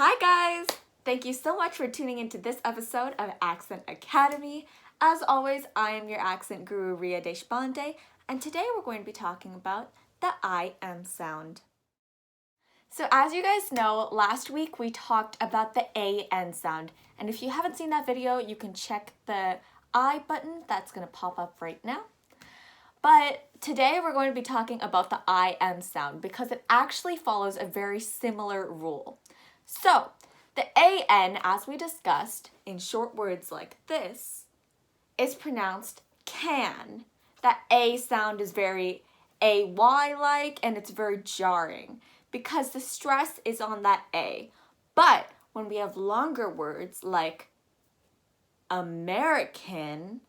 Hi guys! Thank you so much for tuning into this episode of Accent Academy. As always, I am your accent guru Ria Deshpande, and today we're going to be talking about the I-M sound. So as you guys know, last week we talked about the A-N sound, and if you haven't seen that video, you can check the I button that's going to pop up right now. But today we're going to be talking about the I-M sound because it actually follows a very similar rule. So, the A-N, as we discussed, in short words like this, is pronounced can. That A sound is very AY-like and it's very jarring because the stress is on that A. But when we have longer words like American,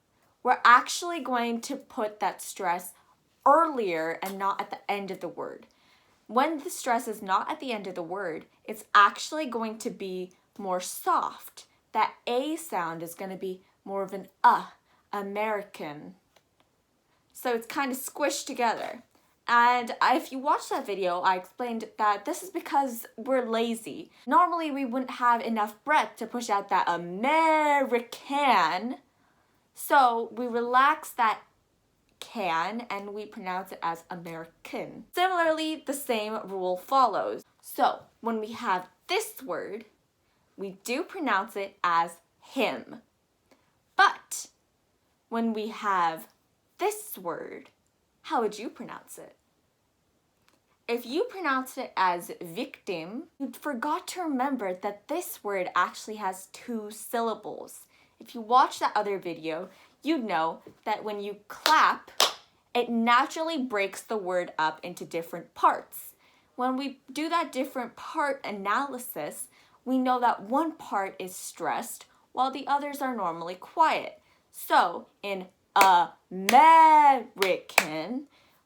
we're actually going to put that stress earlier and not at the end of the word. When the stress is not at the end of the word, it's actually going to be more soft. That A sound is going to be more of an American. So it's kind of squished together. And if you watch that video, I explained that this is because we're lazy. Normally, we wouldn't have enough breath to push out that American. So we relax that can and we pronounce it as American. Similarly, the same rule follows. So when we have this word, we do pronounce it as him. But when we have this word, how would you pronounce it? If you pronounce it as victim, you forgot to remember that this word actually has 2 syllables. If you watch that other video, you'd know that when you clap, it naturally breaks the word up into different parts. When we do that different part analysis, we know that one part is stressed while the others are normally quiet. So in American,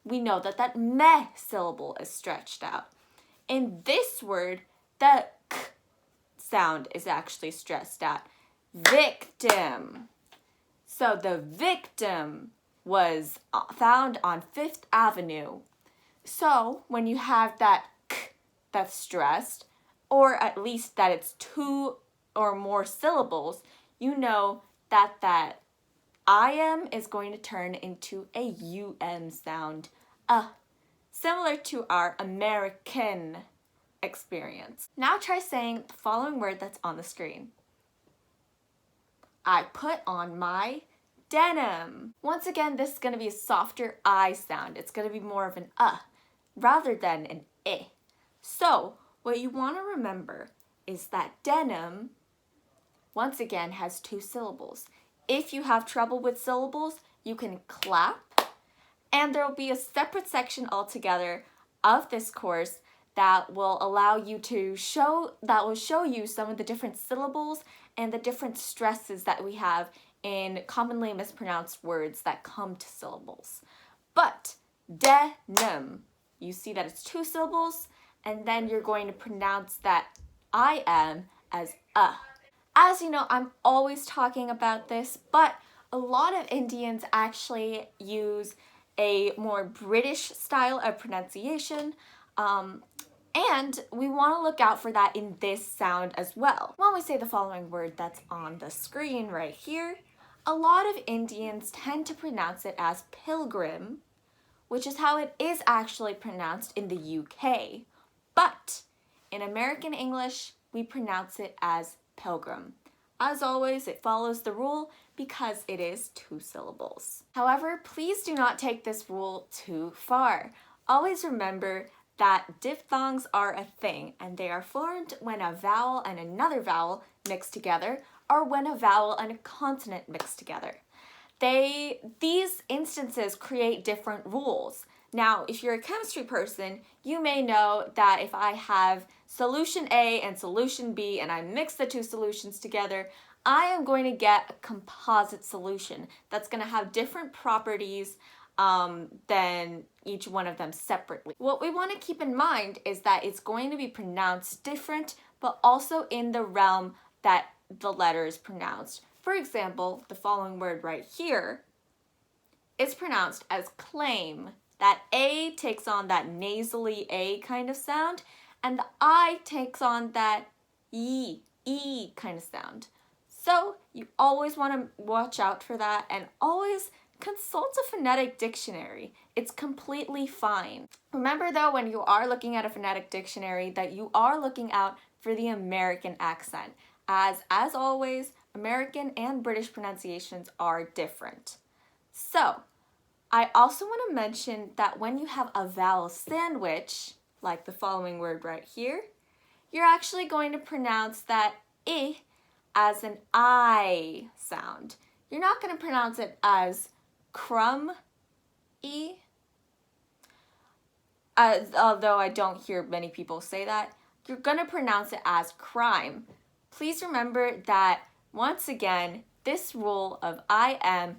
we know that that meh syllable is stretched out. In this word, the k sound is actually stressed out. Victim. So the victim was found on 5th Avenue. So when you have that k that's stressed, or at least that it's 2 or more syllables, you know that that I-M is going to turn into a U-M sound. Similar to our American experience. Now try saying the following word that's on the screen. I put on my denim. Once again, this is going to be a softer I sound. It's going to be more of an rather than an I. So, what you want to remember is that denim, once again, has 2 syllables. If you have trouble with syllables, you can clap, and there will be a separate section altogether of this course that will allow you to show you some of the different syllables and the different stresses that we have in commonly mispronounced words that come to syllables. But denim, you see that it's 2 syllables, and then you're going to pronounce that I-M as As you know, I'm always talking about this, but a lot of Indians actually use a more British style of pronunciation, and we want to look out for that in this sound as well. When we say the following word that's on the screen right here, a lot of Indians tend to pronounce it as pilgrim, which is how it is actually pronounced in the UK. But in American English, we pronounce it as pilgrim. As always, it follows the rule because it is 2 syllables. However, please do not take this rule too far. Always remember that diphthongs are a thing, and they are formed when a vowel and another vowel mix together, or when a vowel and a consonant mix together. These instances create different rules. Now, if you're a chemistry person, you may know that if I have solution A and solution B and I mix the 2 solutions together, I am going to get a composite solution that's going to have different properties than each one of them separately. What we want to keep in mind is that it's going to be pronounced different, but also in the realm that the letter is pronounced. For example, the following word right here is pronounced as claim. That A takes on that nasally A kind of sound, and the I takes on that E kind of sound. So you always want to watch out for that and always consult a phonetic dictionary. It's completely fine. Remember though, when you are looking at a phonetic dictionary, that you are looking out for the American accent, as always, American and British pronunciations are different. So, I also want to mention that when you have a vowel sandwich, like the following word right here, you're actually going to pronounce that I as an I sound. You're not going to pronounce it as crumb E, although I don't hear many people say that. You're going to pronounce it as crime. Please remember that, once again, this rule of I am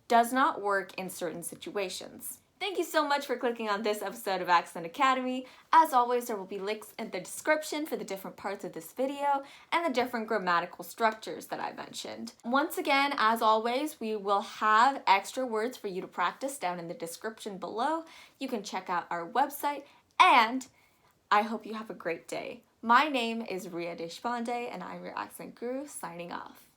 does not work in certain situations. Thank you so much for clicking on this episode of Accent Academy. As always, there will be links in the description for the different parts of this video and the different grammatical structures that I mentioned. Once again, as always, we will have extra words for you to practice down in the description below. You can check out our website, and I hope you have a great day. My name is Ria Deshpande, and I'm your accent guru, signing off.